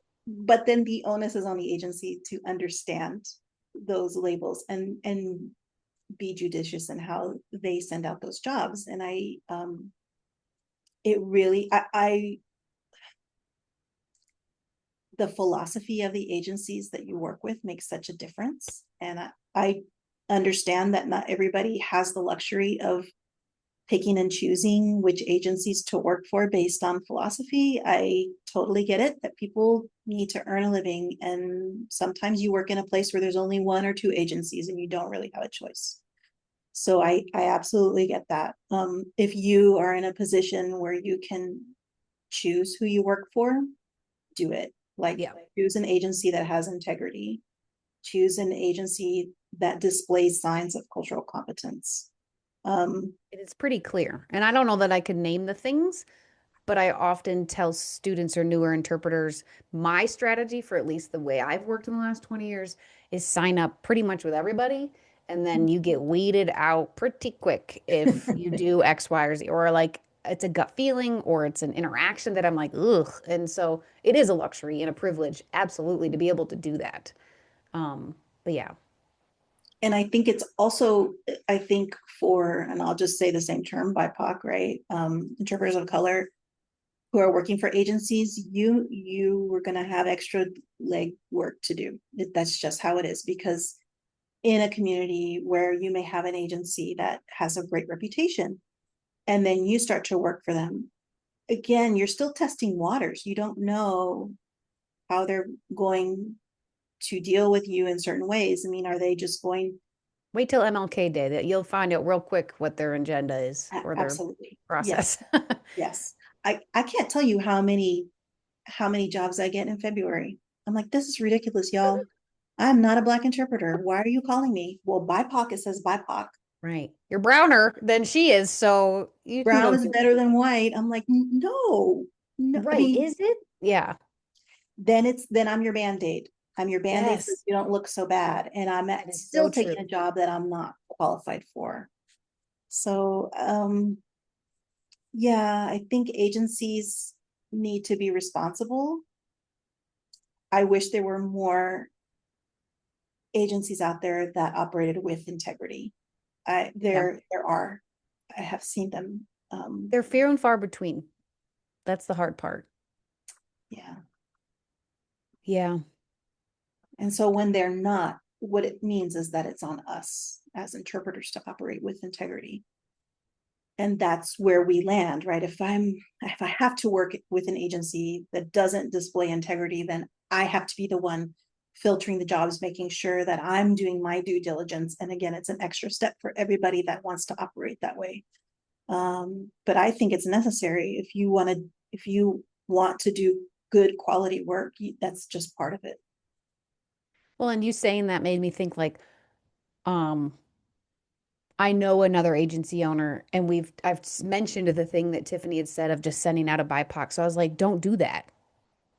then the onus is on the agency to understand those labels and be judicious in how they send out those jobs. And it really I the philosophy of the agencies that you work with makes such a difference. And I understand that not everybody has the luxury of picking and choosing which agencies to work for based on philosophy. I totally get it that people need to earn a living. And sometimes you work in a place where there's only one or two agencies and you don't really have a choice. So I absolutely get that. If you are in a position where you can choose who you work for, do it. Like
Yeah,
choose an agency that has integrity. Choose an agency that displays signs of cultural competence. Um,
it is pretty clear. And I don't know that I could name the things, but I often tell students or newer interpreters my strategy for at least the way I've worked in the last 20 years is sign up pretty much with everybody. And then you get weeded out pretty quick if you do X, Y, or Z, or like it's a gut feeling or it's an interaction that I'm like, ugh. And so it is a luxury and a privilege, absolutely, to be able to do that. Um, but yeah,
and I think it's also, I think for, and I'll just say the same term, BIPOC, right? Interpreters of color who are working for agencies, you were going to have extra leg work to do. That's just how it is, because in a community where you may have an agency that has a great reputation and then you start to work for them, again, you're still testing waters. You don't know how they're going to deal with you in certain ways. I mean, are they just going?
wait till MLK Day that you'll find out real quick what their agenda is or their
Absolutely. Yes.
process.
Yes. I can't tell you how many jobs I get in February. I'm like, this is ridiculous, y'all. I'm not a Black interpreter. Why are you calling me? Well, BIPOC, it says BIPOC.
Right. You're browner than she is, so you can
Brown
go
is
do
better than white. I'm like, no, no. I
right.
mean,
Is it? Yeah.
then I'm your band-aid. I'm your band-aid so
Yes.
you don't look so bad. And I'm
That is so
still
true.
taking a job that I'm not qualified for. So yeah, I think agencies need to be responsible. I wish there were more agencies out there that operated with integrity. I
Yeah.
there are. I have seen them.
They're few and far between. That's the hard part.
Yeah.
Yeah.
And so when they're not, what it means is that it's on us as interpreters to operate with integrity. And that's where we land, right? If I have to work with an agency that doesn't display integrity, then I have to be the one filtering the jobs, making sure that I'm doing my due diligence. And again, it's an extra step for everybody that wants to operate that way. But I think it's necessary if you want to do good quality work, that's just part of it.
Well, and you saying that made me think like, um, I know another agency owner, and I've mentioned the thing that Tiffany had said of just sending out a BIPOC. So I was like, don't do that.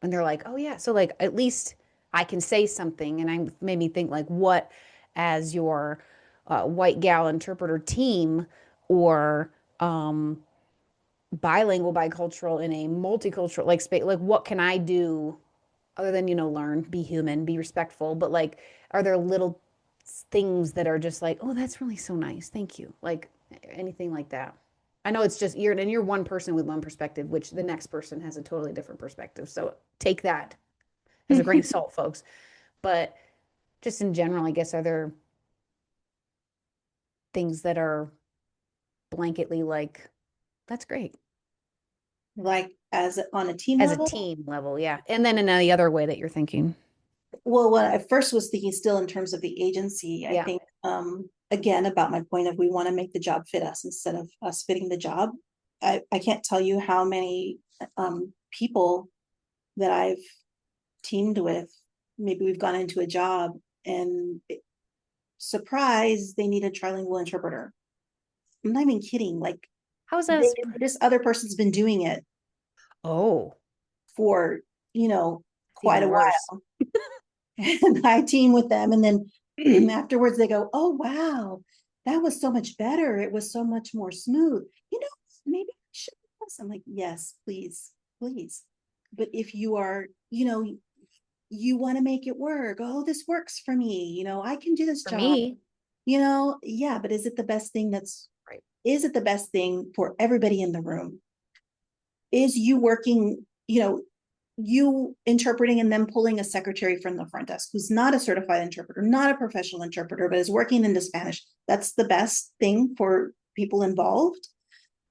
And they're like, oh yeah. So like at least I can say something. And I made me think like, what as your white gal interpreter team or bilingual, bicultural in a multicultural like space, like what can I do other than, learn, be human, be respectful, but like, are there little things that are just like, oh, that's really so nice. Thank you. Like anything like that. I know it's just you're one person with one perspective, which the next person has a totally different perspective. So take that as a grain of salt, folks. But just in general, I guess, are there things that are blanketly like, that's great
Like as on a team
as a
level.
team level? Yeah. And then in any other way that you're thinking.
Well, what I first was thinking still in terms of the agency, I
Yeah.
think again about my point of we want to make the job fit us instead of us fitting the job. I can't tell you how many people that I've teamed with, maybe we've gone into a job and surprise, they need a trilingual interpreter. I'm not even kidding. Like
How is that a surprise?
this other person's been doing it
Oh,
for, you know,
it's
quite
even
a
worse.
while. And I team with them. And then afterwards they go, oh, wow, that was so much better. It was so much more smooth. You know, maybe I should do this. I'm like, yes, please, please. But if you are, you want to make it work. Oh, this works for me. I can do this
For
job.
me,
Yeah, but
right.
is it the best thing for everybody in the room? Is you working, you interpreting and then pulling a secretary from the front desk who's not a certified interpreter, not a professional interpreter, but is working into Spanish. That's the best thing for people involved.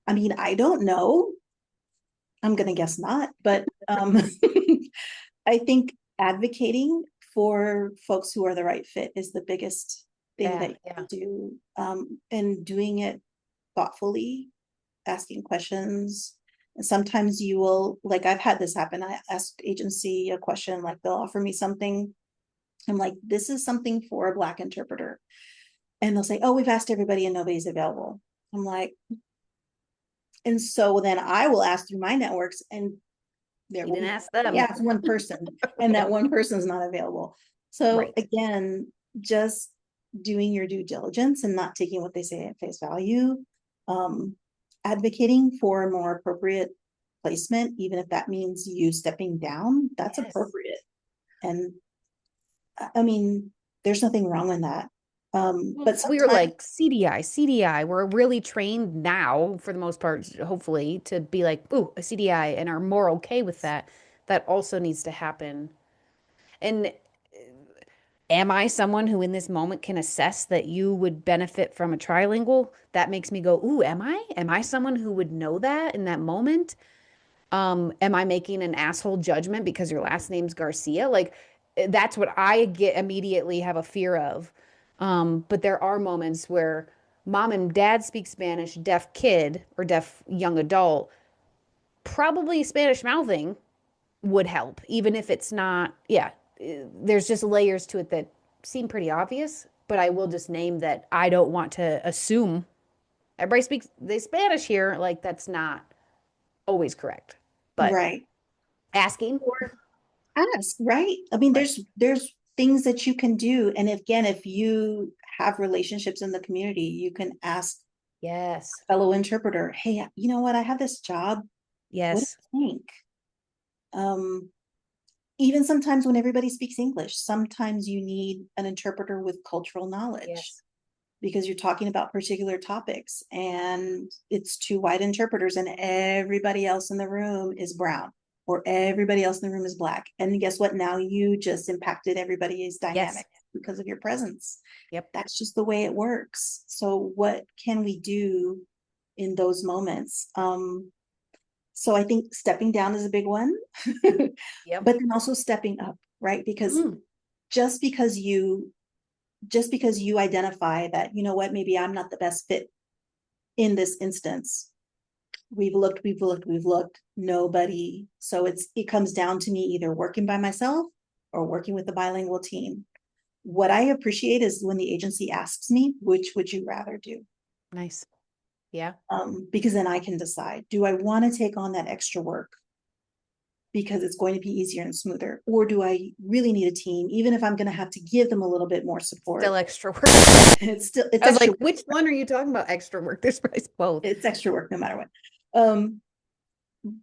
I mean, I don't know. I'm going to guess not, but I think advocating for folks who are the right fit is the biggest thing that
Yeah,
you
yeah.
can do, and doing it thoughtfully, asking questions. And sometimes you will, like I've had this happen. I asked agency a question, like they'll offer me something. I'm like, this is something for a Black interpreter. And they'll say, oh, we've asked everybody and nobody's available. I'm like, and so then I will ask through my networks and there
You
will
didn't
be,
ask them.
yeah, it's one person and that one person is not available. So
Right.
again, just doing your due diligence and not taking what they say at face value, um, advocating for a more appropriate placement, even if that means you stepping down, that's
Yes.
appropriate. And I mean, there's nothing wrong with that.
Well,
But
we were
sometimes,
like CDI, CDI. We're really trained now, for the most part, hopefully, to be like, ooh, a CDI, and are more okay with that. That also needs to happen. And am I someone who in this moment can assess that you would benefit from a trilingual? That makes me go, ooh, am I? Am I someone who would know that in that moment? Am I making an asshole judgment because your last name's Garcia? Like, that's what I get immediately have a fear of. But there are moments where mom and dad speak Spanish, deaf kid or deaf young adult, probably Spanish mouthing would help, even if it's not, yeah, there's just layers to it that seem pretty obvious. but I will just name that I don't want to assume everybody speaks the Spanish here. Like that's not always correct. But
Right.
asking,
Or ask, right? I mean,
right?
there's things that you can do. And again, if you have relationships in the community, you can ask
Yes,
a fellow interpreter, hey, you know what? I have this job. What do
yes,
you think? Um, Even sometimes when everybody speaks English, sometimes you need an interpreter with cultural knowledge
yes,
because you're talking about particular topics and it's two white interpreters and everybody else in the room is brown or everybody else in the room is black. And guess what? Now you just impacted everybody's
yes,
dynamic because of your presence.
yep,
That's just the way it works. So what can we do in those moments? So I think stepping down is a big one,
yep.
but then also stepping up, right? Because
Mm,
just because you just because you identify that, you know what, maybe I'm not the best fit in this instance. We've looked, nobody. So it comes down to me either working by myself or working with the bilingual team. What I appreciate is when the agency asks me, which would you rather do?
nice. Yeah,
Because then I can decide, do I want to take on that extra work because it's going to be easier and smoother? Or do I really need a team, even if I'm going to have to give them a little bit more
still
support?
extra work.
It's
I was
extra
like,
work.
which one are you talking about? Extra work. There's probably both.
It's extra work no matter what. Um,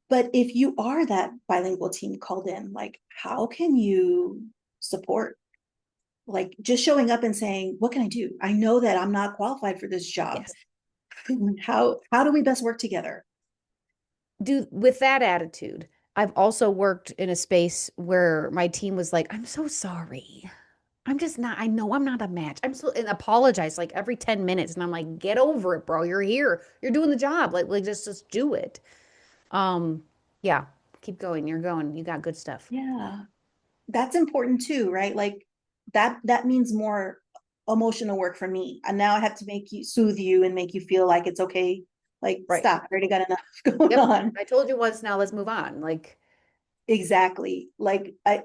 but if you are that bilingual team called in, like how can you support? Like just showing up and saying, what can I do? I know that I'm not qualified for this job.
Yes.
How do we best work together?
Do with that attitude. I've also worked in a space where my team was like, I'm so sorry. I'm just not, I know I'm not a match. I'm so, and apologize like every 10 minutes. And I'm like, get over it, bro. You're here. You're doing the job. Like just do it. Um, yeah, keep going. You're going. You got good stuff.
Yeah, that's important too, right? Like that means more emotional work for me. And now I have to make you soothe you and make you feel like it's okay. Like
Right.
stop, I already got enough going
Yep.
on.
I told you once, now let's move on. Like,
Exactly. Like I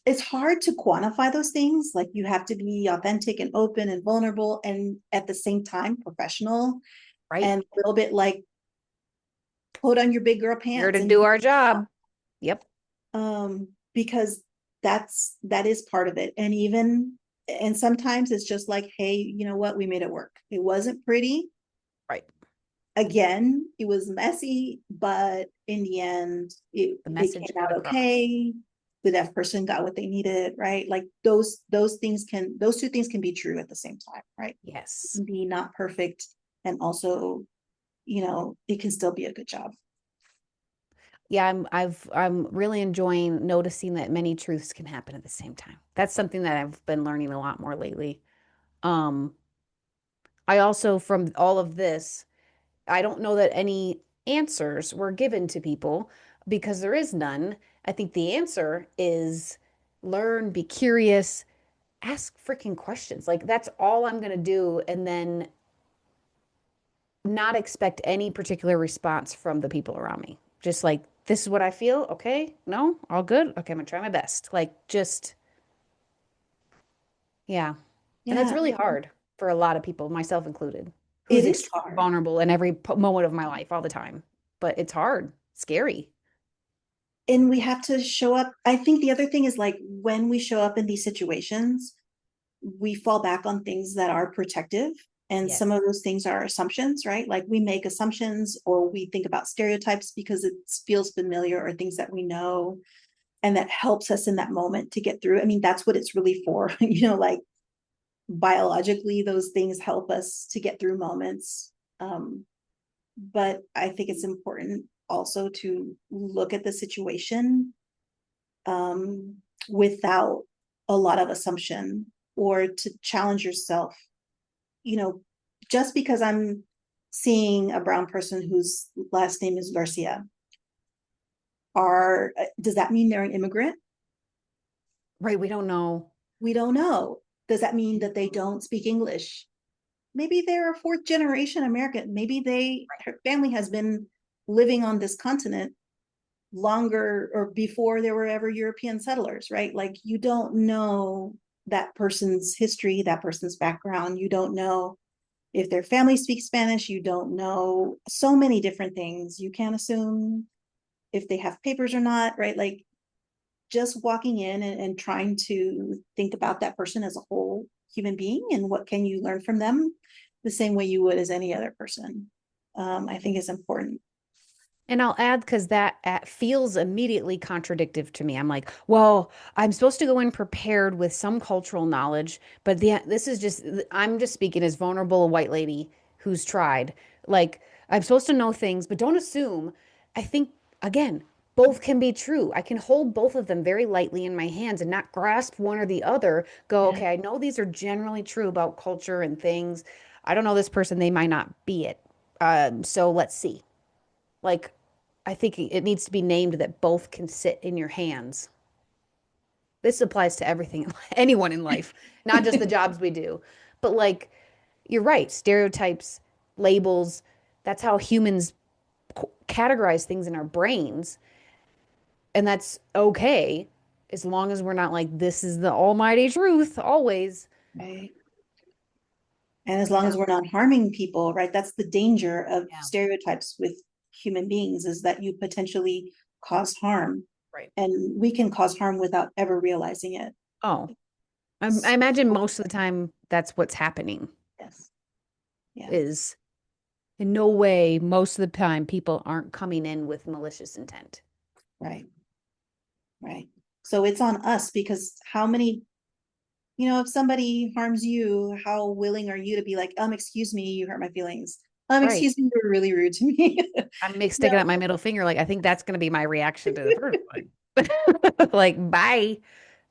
it's hard to quantify those things. Like you have to be authentic and open and vulnerable and at the same time professional
right.
and a little bit like put on your big girl
Here
pants
to
and
do our job. Yep.
because that is part of it. And sometimes it's just like, hey, you know what, we made it work. It wasn't pretty.
Right.
Again, it was messy, but in the end,
The
it
message
came
got
out
across.
okay. The deaf person got what they needed, right? Like those two things can be true at the same time, right? It
Yes.
can be not perfect, and also, it can still be a good job.
Yeah, I'm really enjoying noticing that many truths can happen at the same time. That's something that I've been learning a lot more lately. Um, I also from all of this, I don't know that any answers were given to people because there is none. I think the answer is learn, be curious, ask freaking questions. Like that's all I'm gonna do, and then not expect any particular response from the people around me. Just like, this is what I feel. Okay. No, all good. Okay. I'm gonna try my best. Like, just, yeah. And that's
Yeah,
really hard for a lot of people, myself included,
it
who's
is
extremely
hard.
vulnerable in every moment of my life, all the time. But it's hard, scary.
And we have to show up. I think the other thing is like when we show up in these situations, we fall back on things that are protective. And some
Yes.
of those things are assumptions, right? Like we make assumptions or we think about stereotypes because it feels familiar or things that we know and that helps us in that moment to get through. I mean, that's what it's really for. Like biologically, those things help us to get through moments. But I think it's important also to look at the situation um, without a lot of assumption or to challenge yourself. You know, just because I'm seeing a brown person whose last name is Garcia, does that mean they're an immigrant?
Right. We don't know.
We don't know. Does that mean that they don't speak English? Maybe they're a fourth generation American. Maybe her family has been living on this continent longer or before there were ever European settlers, right? Like you don't know that person's history, that person's background. You don't know if their family speaks Spanish. You don't know so many different things. You can't assume if they have papers or not, right? Like just walking in and trying to think about that person as a whole human being and what can you learn from them the same way you would as any other person, I think is important.
And I'll add because that feels immediately contradictive to me. I'm like, well, I'm supposed to go in prepared with some cultural knowledge, but this is just, I'm just speaking as vulnerable a white lady who's tried. Like, I'm supposed to know things, but don't assume. I think, again, both can be true. I can hold both of them very lightly in my hands and not grasp one or the other. Go,
Yeah.
okay, I know these are generally true about culture and things. I don't know this person, they might not be it. So let's see. Like, I think it needs to be named that both can sit in your hands. This applies to everything, anyone in life, not just the jobs we do. But like, you're right, stereotypes, labels, that's how humans categorize things in our brains. And that's okay as long as we're not like, this is the almighty truth always.
Right. And as long
Yeah.
as we're not harming people, right? That's the danger of
Yeah.
stereotypes with human beings is that you potentially cause harm.
Right.
And we can cause harm without ever realizing it.
Oh, I
So,
imagine most of the time that's what's happening
yes. Yeah.
is in no way, most of the time, people aren't coming in with malicious intent.
Right. Right. So it's on us because how many, if somebody harms you, how willing are you to be like, excuse me, you hurt my feelings.
Right.
Excuse me, you were really rude to me.
I'm
No,
sticking up my middle finger. Like, I think that's going to be my reaction to the first one. Like, bye.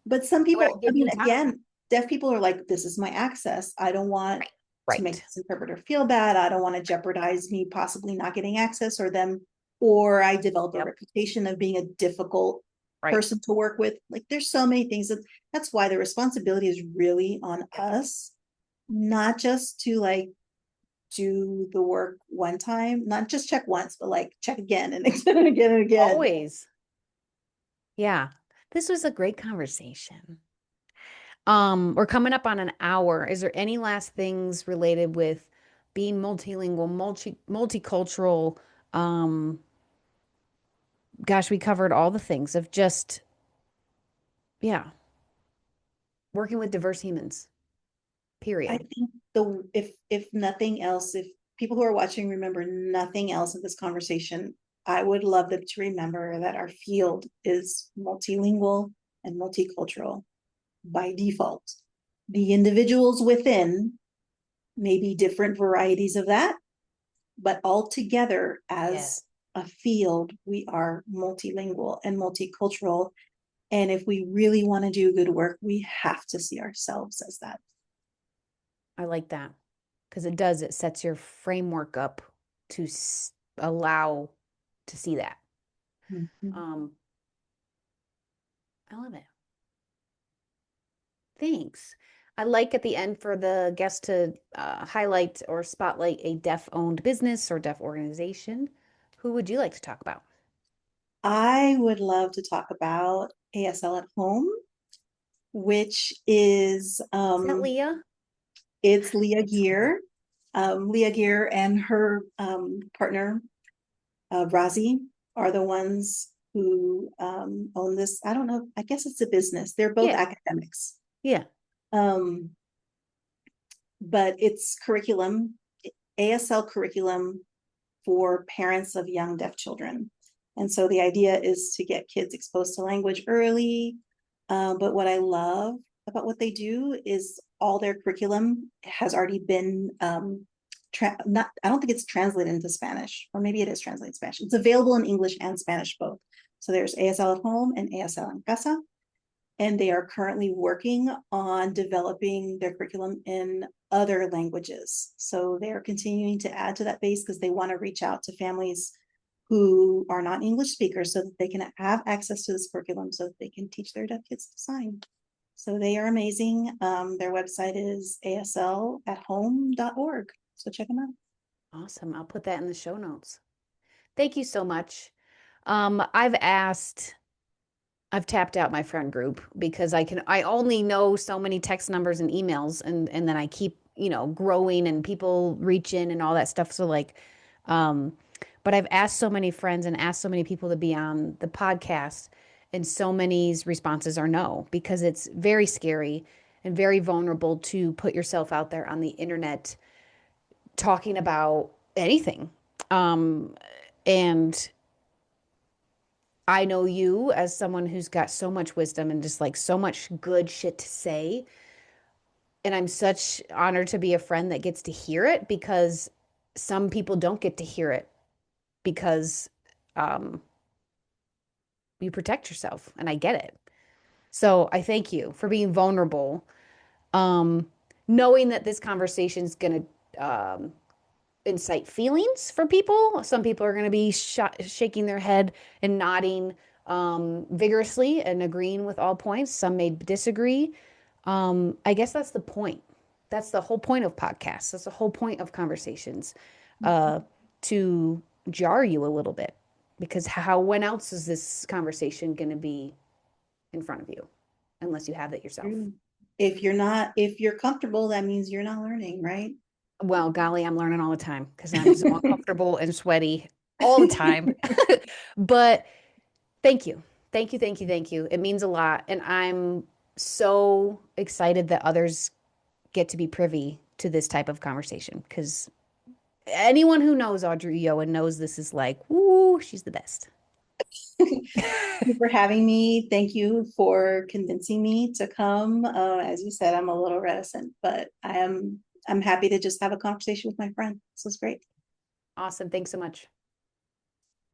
but some
Why would I
people, I
give
mean,
you time?
again, deaf people are like, this is my access. I don't want
Right.
to make
Right.
this interpreter feel bad. I don't want to jeopardize me possibly not getting access or them, or I develop a
Yep.
reputation of being a difficult
Right.
person to work with. Like there's so many things that's why the responsibility is really on
Yep.
us, not just to like do the work one time, not just check once, but like check again and again and again and again.
Always. Yeah. This was a great conversation. We're coming up on an hour. Is there any last things related with being multilingual, multicultural? Um, gosh, we covered all the things of just, yeah, working with diverse humans,
I
period.
think if nothing else, if people who are watching remember nothing else of this conversation, I would love them to remember that our field is multilingual and multicultural by default. The individuals within may be different varieties of that, but all together
Yeah.
as a field, we are multilingual and multicultural. And if we really want to do good work, we have to see ourselves as that.
I like that because it does, it sets your framework up to allow to see that.
Mhm.
Um, I love it. Thanks. I like at the end for the guest to highlight or spotlight a deaf owned business or deaf organization. Who would you like to talk about?
I would love to talk about ASL at home, which is
Is that Leah?
it's Leah
Excellent.
Gear. Leah Gear and her partner Razi are the ones who own this. I don't know. I guess it's a business. They're both
Yeah.
academics,
Yeah.
um, but it's curriculum, ASL curriculum for parents of young deaf children. And so the idea is to get kids exposed to language early. But what I love about what they do is all their curriculum has already been not. I don't think it's translated into Spanish, or maybe it is translated in Spanish. It's available in English and Spanish both. So there's ASL at home and ASL en casa, and they are currently working on developing their curriculum in other languages. So they are continuing to add to that base because they want to reach out to families who are not English speakers so that they can have access to this curriculum so that they can teach their deaf kids to sign. So they are amazing. Their website is aslathome.org. So check them out.
Awesome. I'll put that in the show notes. Thank you so much. I've asked I've tapped out my friend group because I only know so many text numbers and emails, and then I keep, growing and people reach in and all that stuff. So like, um, but I've asked so many friends and asked so many people to be on the podcast, and so many's responses are no, because it's very scary and very vulnerable to put yourself out there on the internet talking about anything. Um, and I know you as someone who's got so much wisdom and just like so much good shit to say. And I'm such honored to be a friend that gets to hear it, because some people don't get to hear it because um, you protect yourself. And I get it. So I thank you for being vulnerable, um, knowing that this conversation is going to incite feelings for people. Some people are going to be shaking their head and nodding vigorously and agreeing with all points. Some may disagree. I guess that's the point. That's the whole point of podcasts. That's the whole point of conversations, uh, to jar you a little bit, because when else is this conversation going to be in front of you unless you have it yourself?
True. If you're comfortable, that means you're not learning, right?
Well, golly, I'm learning all the time because I'm so uncomfortable and sweaty all the time. But thank you. Thank you. Thank you. Thank you. It means a lot. And I'm so excited that others get to be privy to this type of conversation, because anyone who knows Audrey Ulloa knows this is like, woo, she's the best.
Thank you for having me. Thank you for convincing me to come. As you said, I'm a little reticent, but I'm happy to just have a conversation with my friend. This was great.
Awesome. Thanks so much.